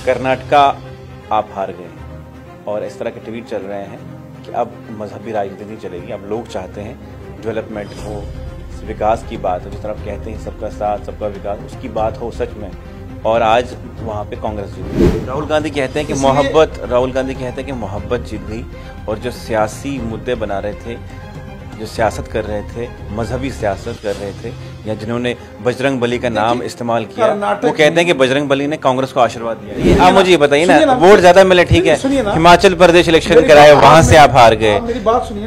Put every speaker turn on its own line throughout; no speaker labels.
कर्नाटका आप हार गए और इस तरह के ट्वीट चल रहे हैं कि अब मजहबी राजनीति नहीं चलेगी। अब लोग चाहते हैं डेवलपमेंट हो, विकास की बात हो, जिस तरह आप कहते हैं सबका साथ सबका विकास, उसकी बात हो सच में। और आज वहाँ पे कांग्रेस जीत गई। राहुल गांधी कहते हैं कि मोहब्बत जीत गई और जो सियासी मुद्दे बना रहे थे, जो सियासत कर रहे थे, मजहबी सियासत कर रहे थे, या जिन्होंने बजरंग बली का नाम इस्तेमाल किया, वो कहते हैं कि बजरंग बली ने कांग्रेस को आशीर्वाद दिया। आप मुझे ये बताइए ना, वोट ज्यादा मिले ठीक है, हिमाचल प्रदेश इलेक्शन कराए वहां से आप हार गए,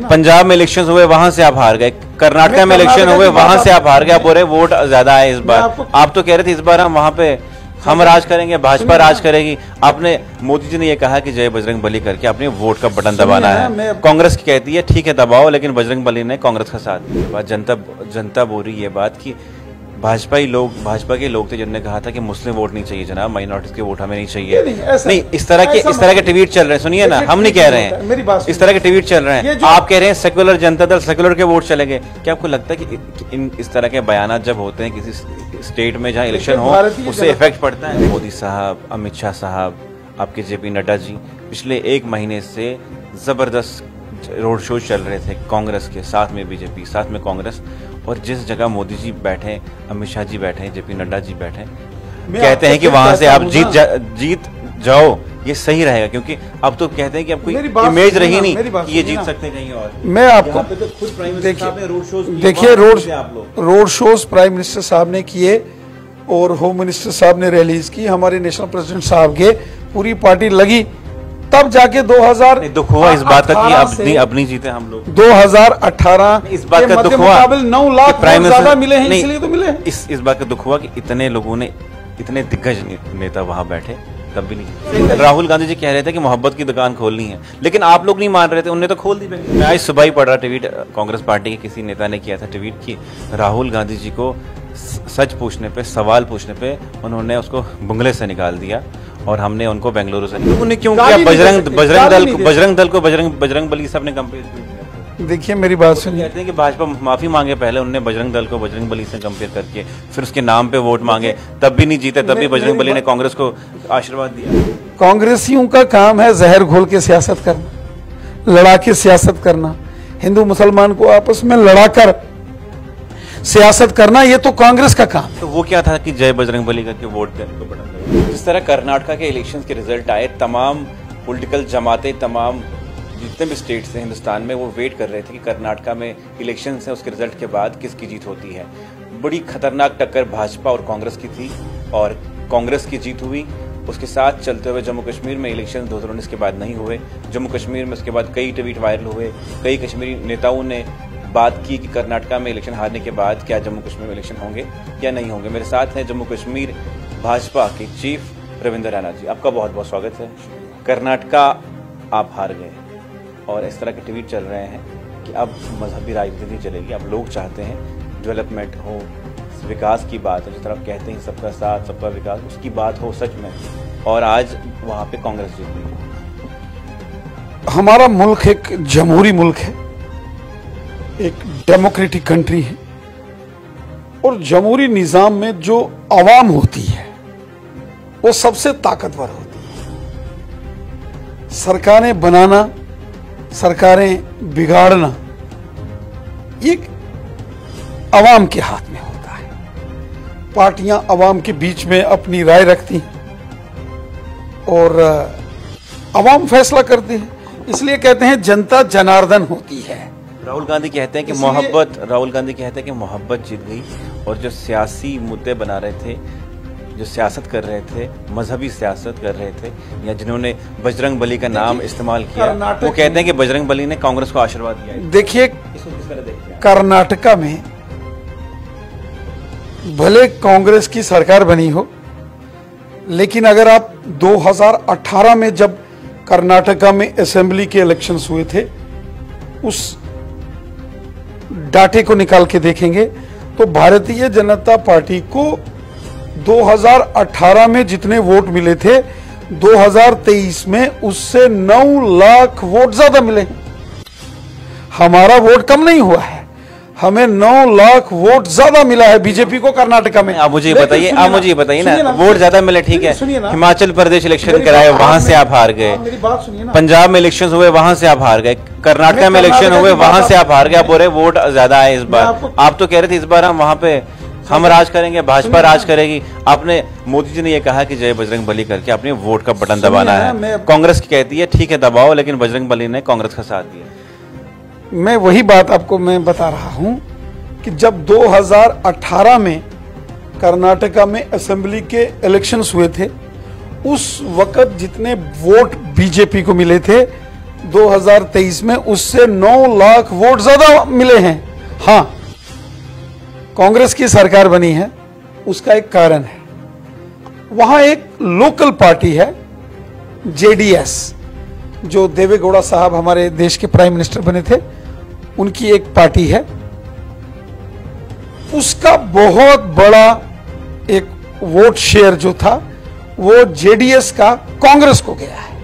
पंजाब में इलेक्शन हुए वहां से आप हार गए, कर्नाटका में इलेक्शन हुए वहां से आप हार गए, आप बोल रहे वोट ज्यादा आए इस बार। आप तो कह रहे थे इस बार हम वहां पे हम राज करेंगे, भाजपा राज करेगी। आपने मोदी जी ने ये कहा कि जय बजरंग बली करके अपने वोट का बटन दबाना है। कांग्रेस की कहती है ठीक है दबाओ, लेकिन बजरंग बली ने कांग्रेस का साथ दिया। जनता बोल रही है बात कि भाजपा के लोग थे जिन्होंने कहा था कि मुस्लिम वोट नहीं चाहिए जनाब, माइनॉरिटीज के वोट हमें नहीं चाहिए। नहीं, इस तरह के ट्वीट चल रहे हैं, सुनिए ना, हम नहीं कह रहे हैं, इस तरह के ट्वीट चल रहे हैं। आप कह रहे हैं सेक्युलर जनता दल, सेक्युलर के वोट चलेंगे। क्या आपको लगता है कि इस तरह के बयान जब होते हैं किसी स्टेट में जहां इलेक्शन हो, उससे इफेक्ट पड़ता है? मोदी साहब, अमित शाह साहब, आपके जेपी नड्डा जी पिछले 1 महीने से जबरदस्त रोड शो चल रहे थे कांग्रेस के साथ में, बीजेपी साथ में कांग्रेस। और जिस जगह मोदी जी बैठे, अमित शाह जी बैठे, जेपी नड्डा जी बैठे, कहते हैं कि वहां से आप जीत जाओ, ये सही रहेगा। क्योंकि अब तो कहते हैं कि अब कोई इमेज रही नहीं कि ये जीत सकते कहीं और।
मैं आपको देखिए रोड शोज प्राइम मिनिस्टर साहब ने किए और होम मिनिस्टर साहब ने रैलीज की, हमारे नेशनल प्रेसिडेंट साहब के, पूरी पार्टी लगी, तब जाके 2000
दुख हुआ इस बात का कि अब नहीं जीते हम लोग।
2018
इस बात का दुख हुआ
9 लाख ज्यादा मिले हैं, इसलिए तो मिले।
इस बात का दुख हुआ कि इतने लोगों ने, इतने दिग्गज नेता वहां बैठे, तब भी नहीं। राहुल गांधी जी कह रहे थे कि मोहब्बत की दुकान खोलनी है, लेकिन आप लोग नहीं मान रहे थे, उन्होंने तो खोल दी। मैं आज सुबह ही पढ़ रहा ट्वीट, कांग्रेस पार्टी के किसी नेता ने किया था ट्वीट की राहुल गांधी जी को सच पूछने पे, सवाल पूछने पे उन्होंने उसको बुंगले से निकाल दिया और हमने उनको बेंगलुरु से। उन्होंने क्यों किया? बजरंग दल को बजरंग बली से अपने कंपेयर किया।
देखिए मेरी बात सुनिए,
कहते हैं कि भाजपा माफी मांगे पहले, उन्होंने बजरंग दल को बजरंग बली से कंपेयर करके फिर उसके नाम पे वोट मांगे, तब भी नहीं जीते, तब भी बजरंग बली ने कांग्रेस को आशीर्वाद दिया।
कांग्रेसियों का काम है जहर घोल के सियासत करना, लड़ा के सियासत करना, हिंदू मुसलमान को आपस में लड़ाकर सियासत करना, ये तो कांग्रेस का काम।
तो वो क्या था कि जय बजरंग बली करके वोट देने को बटन दबाया। जिस तरह कर्नाटका के इलेक्शंस के रिजल्ट आए, तमाम पॉलिटिकल जमातें, तमाम जितने भी स्टेट्स हैं हिंदुस्तान में, वो वेट कर रहे थे कि कर्नाटका में इलेक्शन है, उसके रिजल्ट के बाद किसकी जीत होती है। बड़ी खतरनाक टक्कर भाजपा और कांग्रेस की थी और कांग्रेस की जीत हुई। उसके साथ चलते हुए जम्मू कश्मीर में इलेक्शन 2019 के बाद नहीं हुए। जम्मू कश्मीर में उसके बाद कई ट्वीट वायरल हुए, कई कश्मीरी नेताओं ने बात की कि कर्नाटका में इलेक्शन हारने के बाद क्या जम्मू कश्मीर में इलेक्शन होंगे या नहीं होंगे। मेरे साथ हैं जम्मू कश्मीर भाजपा के चीफ रविंद्र रैना जी, आपका बहुत बहुत स्वागत है। कर्नाटका आप हार गए और इस तरह के ट्वीट चल रहे हैं कि अब मजहबी राजनीति नहीं चलेगी। अब लोग चाहते हैं डेवलपमेंट हो, विकास की बात हो, जिस तरह आप कहते हैं सबका साथ सबका विकास, उसकी बात हो सच में। और आज वहां पे कांग्रेस जीत गई।
हमारा मुल्क एक जमहूरी मुल्क है, एक डेमोक्रेटिक कंट्री है, और जमहूरी निजाम में जो आवाम होती है वो सबसे ताकतवर होती है। सरकारें बनाना, सरकारें बिगाड़ना, ये अवाम के हाथ में होता है। पार्टियां अवाम के बीच में अपनी राय रखती हैं और अवाम फैसला करती है, इसलिए कहते हैं जनता जनार्दन होती है।
राहुल गांधी कहते हैं कि मोहब्बत जीत गई और जो सियासी मुद्दे बना रहे थे, जो सियासत कर रहे थे, मजहबी सियासत कर रहे थे, या जिन्होंने बजरंग बली का नाम इस्तेमाल किया, वो कहते हैं कि बजरंग बली ने कांग्रेस को आशीर्वाद दिया।
देखिए कर्नाटका में भले कांग्रेस की सरकार बनी हो, लेकिन अगर आप 2018 में जब कर्नाटका में असेंबली के इलेक्शंस हुए थे, उस डाटे को निकाल के देखेंगे तो भारतीय जनता पार्टी को 2018 में जितने वोट मिले थे, 2023 में उससे 9 लाख वोट ज्यादा मिले। हमारा वोट कम नहीं हुआ है, हमें 9 लाख वोट ज्यादा मिला है बीजेपी को कर्नाटका में।
आप मुझे बताइए, ना वोट ज्यादा मिले, ठीक है। हिमाचल प्रदेश इलेक्शन कराए, वहां से आप हार गए।
मेरी बात सुनिए ना।
पंजाब में इलेक्शन हुए, वहां से आप हार गए। कर्नाटका में इलेक्शन हुए, वहां से आप हार गए। आप बोल रहे वोट ज्यादा है इस बार। आप तो कह रहे थे इस बार हम वहां पे हम राज करेंगे, भाजपा राज करेगी। आपने, मोदी जी ने ये कहा कि जय बजरंग बली करके आपने वोट का बटन दबाना है। कांग्रेस की कहती है ठीक है दबाओ, लेकिन बजरंग बली ने कांग्रेस का साथ दिया।
मैं वही बात आपको मैं बता रहा हूं कि जब 2018 में कर्नाटका में असेंबली के इलेक्शंस हुए थे, उस वक्त जितने वोट बीजेपी को मिले थे 2023 में उससे 9 लाख वोट ज्यादा मिले हैं। हां, कांग्रेस की सरकार बनी है, उसका एक कारण है। वहां एक लोकल पार्टी है जेडीएस, जो देवेगौड़ा साहब हमारे देश के प्राइम मिनिस्टर बने थे, उनकी एक पार्टी है। उसका बहुत बड़ा एक वोट शेयर जो था वो जेडीएस का कांग्रेस को गया है।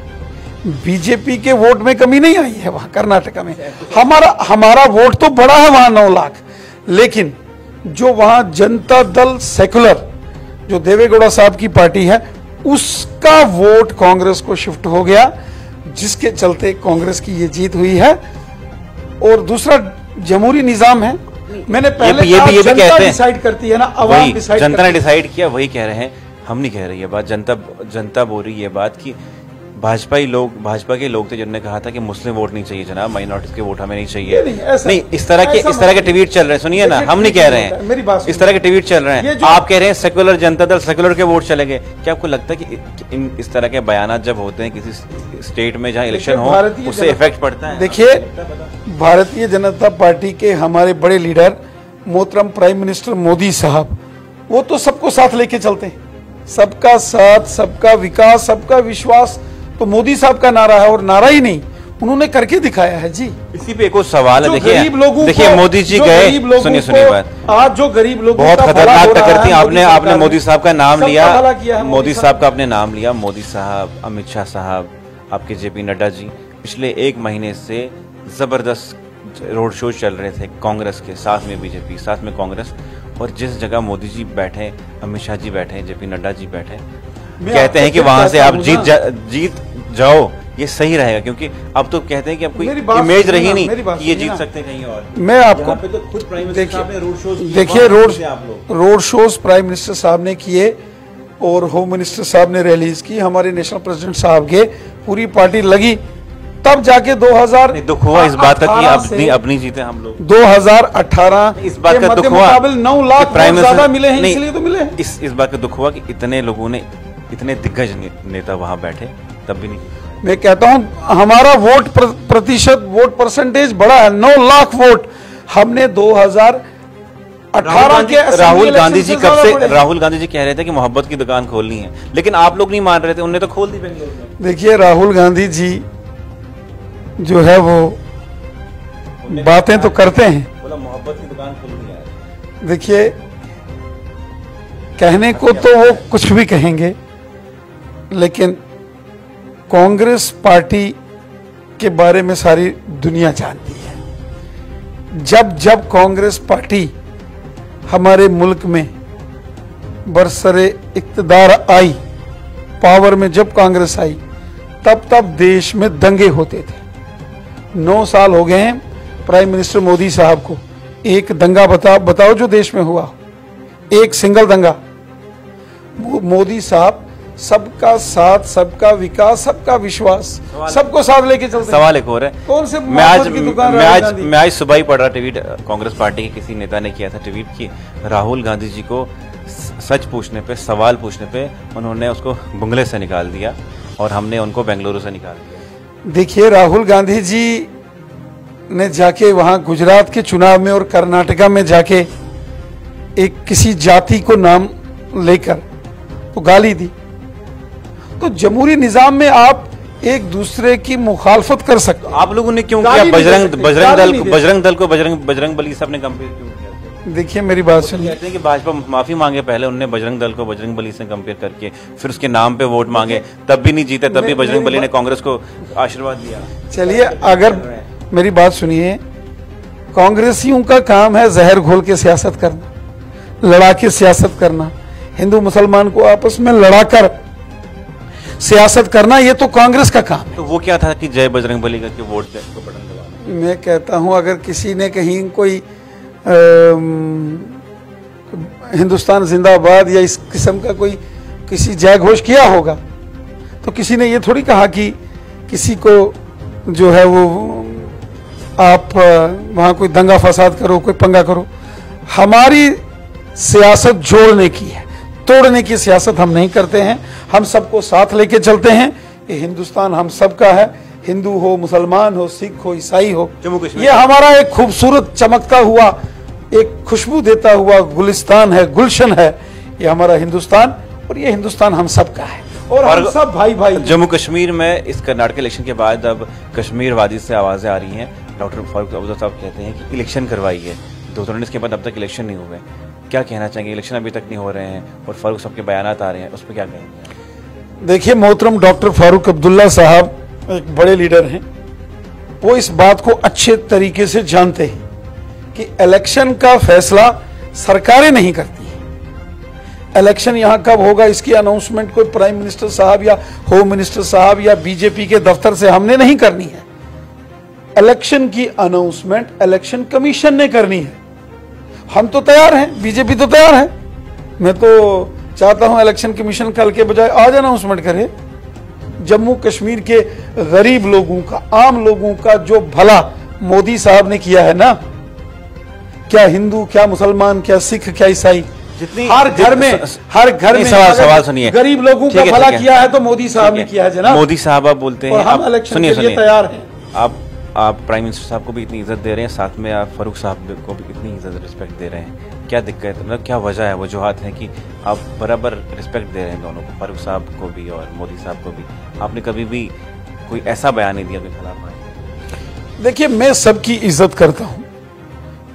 बीजेपी के वोट में कमी नहीं आई है वहां कर्नाटका में। हमारा वोट तो बड़ा है वहां 9 लाख, लेकिन जो वहां जनता दल सेकुलर, जो देवेगौड़ा साहब की पार्टी है, उसका वोट कांग्रेस को शिफ्ट हो गया, जिसके चलते कांग्रेस की ये जीत हुई है। और दूसरा जमहूरी निजाम है। मैंने पहले
ये भी
जनता डिसाइड करती है ना, अवाम डिसाइड।
जनता ने डिसाइड किया, वही कह रहे हैं, हम नहीं कह रहे ये बात। जनता बोल रही है बात कि भाजपा के लोग थे जिन्होंने कहा था कि मुस्लिम वोट नहीं चाहिए जनाब, माइनॉरिटीज के वोट हमें नहीं चाहिए। नहीं, इस तरह के ट्वीट चल रहे हैं। सुनिए ना, हम नहीं कह रहे हैं,
मेरी बात,
इस तरह के ट्वीट चल रहे हैं। आप कह रहे हैं सेकुलर जनता दल, सेकुलर के वोट चलेंगे। क्या आपको लगता है कि इस तरह के बयान जब होते हैं किसी स्टेट में जहां इलेक्शन हो, उससे इफेक्ट पड़ता है?
देखिए, भारतीय जनता पार्टी के हमारे बड़े लीडर मोहतरम प्राइम मिनिस्टर मोदी साहब, वो तो सबको साथ लेके चलते हैं। सबका साथ, सबका विकास, सबका विश्वास तो मोदी साहब का नारा है, और नारा ही नहीं, उन्होंने करके दिखाया है जी।
इसी पे एक और सवाल है।
देखिए
मोदी जी गए, सुनिए बात,
आज जो गरीब लोग
बहुत खतरनाक टक्कर थी। आपने मोदी साहब का नाम लिया, मोदी साहब का आपने नाम लिया। मोदी साहब, अमित शाह साहब, आपके जेपी नड्डा जी पिछले 1 महीने से जबरदस्त रोड शो चल रहे थे कांग्रेस के साथ में, बीजेपी साथ में कांग्रेस। और जिस जगह मोदी जी बैठे, अमित शाह जी बैठे, जेपी नड्डा जी बैठे, कहते हैं कि वहां से आप जीत जाओ, ये सही रहेगा। क्योंकि अब तो कहते हैं कि अब कोई इमेज रही नहीं कि ये जीत सकते कहीं और।
मैं आपको देखिए, रोड शोज प्राइम मिनिस्टर साहब ने किए और होम मिनिस्टर साहब ने रैलीज की, हमारे नेशनल प्रेसिडेंट साहब के, पूरी पार्टी लगी, तब जाके 2000
दुख हुआ इस बात का कि अपनी जीते हम लोग।
2018
इस बात का दुख हुआ,
9 लाख ज्यादा मिले हैं, इसलिए तो मिले हैं।
इस बात का दुख हुआ कि इतने लोगों ने, इतने दिग्गज नेता वहां बैठे, तब भी नहीं।
मैं कहता हूं हमारा वोट प्रतिशत, वोट परसेंटेज बड़ा है, 9 लाख वोट हमने 2018 के
राहुल गांधी जी कब से, राहुल गांधी जी कह रहे थे कि मोहब्बत की दुकान खोलनी है, लेकिन आप लोग नहीं मान रहे थे, उन्होंने तो खोल दी बेंगलुरु में।
देखिए, राहुल गांधी जी जो है वो बातें तो करते हैं,
बोला मोहब्बत की दुकान खोलनी है।
देखिए, कहने को तो वो कुछ भी कहेंगे, लेकिन कांग्रेस पार्टी के बारे में सारी दुनिया जानती है। जब कांग्रेस पार्टी हमारे मुल्क में बरसरे इक्तदार आई, पावर में जब कांग्रेस आई, तब देश में दंगे होते थे। 9 साल हो गए हैं प्राइम मिनिस्टर मोदी साहब को, एक दंगा बताओ जो देश में हुआ, एक सिंगल दंगा। मोदी साहब सबका साथ, सबका विकास, सबका विश्वास, सबको साथ लेके चलते।
सवाल एक और है,
कौन से
मैं आज सुबह ही पढ़ रहा ट्वीट, कांग्रेस पार्टी के किसी नेता ने किया था ट्वीट की, राहुल गांधी जी को सच पूछने पे, सवाल पूछने पे उन्होंने उसको बुंगले से निकाल दिया और हमने उनको बेंगलुरु से निकाल दिया।
देखिए, राहुल गांधी जी ने जाके वहां गुजरात के चुनाव में और कर्नाटका में जाके एक किसी जाति को नाम लेकर तो गाली दी। तो जमहूरी निजाम में आप एक दूसरे की मुखालफत कर सकते।
आप लोगों ने क्यों किया? बजरंग दल को बजरंग बली से आपने कंपेयर क्यों किया?
देखिए, मेरी बात सुनिए।
कहते हैं कि भाजपा माफी मांगे, पहले उन्होंने बजरंग दल को बजरंग बली से कंपेयर करके फिर उसके नाम पे वोट मांगे, तब भी नहीं जीते, तब भी बजरंग बली ने कांग्रेस को आशीर्वाद दिया।
चलिए, अगर मेरी बात सुनिए, कांग्रेसियों का काम है जहर घोल के सियासत करना, लड़ा के सियासत करना, हिंदू मुसलमान को आपस में लड़ाकर सियासत करना, ये तो कांग्रेस का काम है।
तो वो क्या था कि जय बजरंगबली का कि वोट दे तो बटन दबाना?
मैं कहता हूं अगर किसी ने कहीं कोई हिंदुस्तान जिंदाबाद या इस किस्म का कोई किसी जय घोष किया होगा तो किसी ने ये थोड़ी कहा कि किसी को जो है वो आप वहां कोई दंगा फसाद करो, कोई पंगा करो। हमारी सियासत जोड़ने की है, तोड़ने की सियासत हम नहीं करते हैं। हम सबको साथ लेके चलते हैं। ये हिंदुस्तान हम सबका है, हिंदू हो, मुसलमान हो, सिख हो, ईसाई हो।
जम्मू कश्मीर
ये हमारा एक खूबसूरत चमकता हुआ, एक खुशबू देता हुआ गुलिस्तान है, गुलशन है। ये हमारा हिंदुस्तान, और ये हिंदुस्तान हम सबका है, और हम सब भाई भाई।
जम्मू कश्मीर में इस कर्नाटक इलेक्शन के बाद अब कश्मीर वादी से आवाजें आ रही हैं। डॉक्टर फारूक अब्दुल्ला साहब कहते हैं कि इलेक्शन करवाई है 2019 के बाद, अब तक इलेक्शन नहीं हुए। क्या कहना चाहेंगे? इलेक्शन अभी तक नहीं हो रहे हैं और फारूक साहब के बयानात आ रहे हैं, उस पर क्या कहेंगे?
देखिए, मोहतरम डॉक्टर फारूक अब्दुल्ला साहब एक बड़े लीडर हैं। वो इस बात को अच्छे तरीके से जानते हैं कि इलेक्शन का फैसला सरकारें नहीं करती। इलेक्शन यहां कब होगा इसकी अनाउंसमेंट कोई प्राइम मिनिस्टर साहब या होम मिनिस्टर साहब या बीजेपी के दफ्तर से हमने नहीं करनी है। इलेक्शन की अनाउंसमेंट इलेक्शन कमीशन ने करनी है। हम तो तैयार हैं, बीजेपी तो तैयार है। मैं तो चाहता हूं इलेक्शन कमीशन कल के बजाय आज अनाउंसमेंट करे। जम्मू कश्मीर के गरीब लोगों का, आम लोगों का जो भला मोदी साहब ने किया है ना, क्या हिंदू, क्या मुसलमान, क्या सिख, क्या ईसाई,
जितनी
हर घर में
सवाल सुनिए,
गरीब लोगों का भला किया है तो मोदी साहब ने किया है जनाब।
मोदी साहब आप बोलते हैं,
हम इलेक्शन के लिए तैयार हैं।
आप प्राइम मिनिस्टर साहब को भी इतनी इज्जत दे रहे हैं, साथ में आप फारूक साहब को भी इतनी इज्जत रिस्पेक्ट दे रहे हैं। क्या दिक्कत है, मतलब क्या वजह है, वजूहात है कि आप बराबर रिस्पेक्ट दे रहे हैं दोनों को, फारूक साहब को भी और मोदी साहब को भी? आपने कभी भी कोई ऐसा बयान नहीं दिया के खिलाफ आए?
देखिए, मैं सबकी इज्जत करता हूं,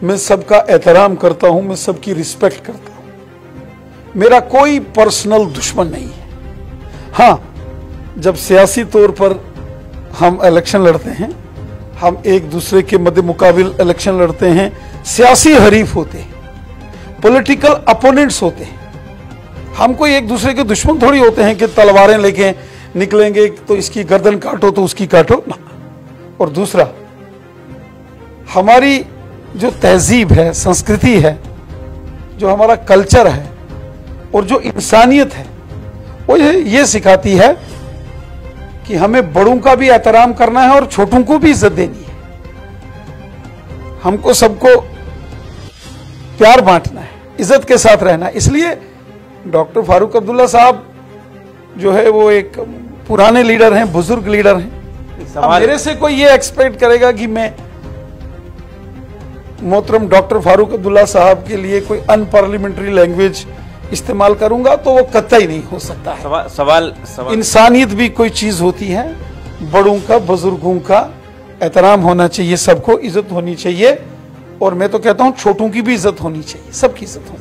मैं सबका एहतराम करता हूं, मैं सबकी रिस्पेक्ट करता हूं। मेरा कोई पर्सनल दुश्मन नहीं है। हाँ, जब सियासी तौर पर हम इलेक्शन लड़ते हैं, हम एक दूसरे के मध्य मुकाबिल इलेक्शन लड़ते हैं, सियासी हरीफ होते हैं, पॉलिटिकल अपोनेंट्स होते हैं। हम कोई एक दूसरे के दुश्मन थोड़ी होते हैं कि तलवारें लेके निकलेंगे तो इसकी गर्दन काटो तो उसकी काटो ना। और दूसरा, हमारी जो तहजीब है, संस्कृति है, जो हमारा कल्चर है और जो इंसानियत है, वो ये सिखाती है कि हमें बड़ों का भी एहतराम करना है और छोटों को भी इज्जत देनी है। हमको सबको प्यार बांटना है, इज्जत के साथ रहना है। इसलिए डॉक्टर फारूक अब्दुल्ला साहब जो है वो एक पुराने लीडर हैं, बुजुर्ग लीडर हैं। अब मेरे से कोई ये एक्सपेक्ट करेगा कि मैं मोहतरम डॉक्टर फारूक अब्दुल्ला साहब के लिए कोई अनपार्लियामेंट्री लैंग्वेज इस्तेमाल करूंगा तो वो कतई नहीं हो सकता है।
सवाल
इंसानियत भी कोई चीज होती है, बड़ों का, बुजुर्गों का एहतराम होना चाहिए, सबको इज्जत होनी चाहिए। और मैं तो कहता हूं छोटों की भी इज्जत होनी चाहिए, सबकी इज्जत होनी चाहिए।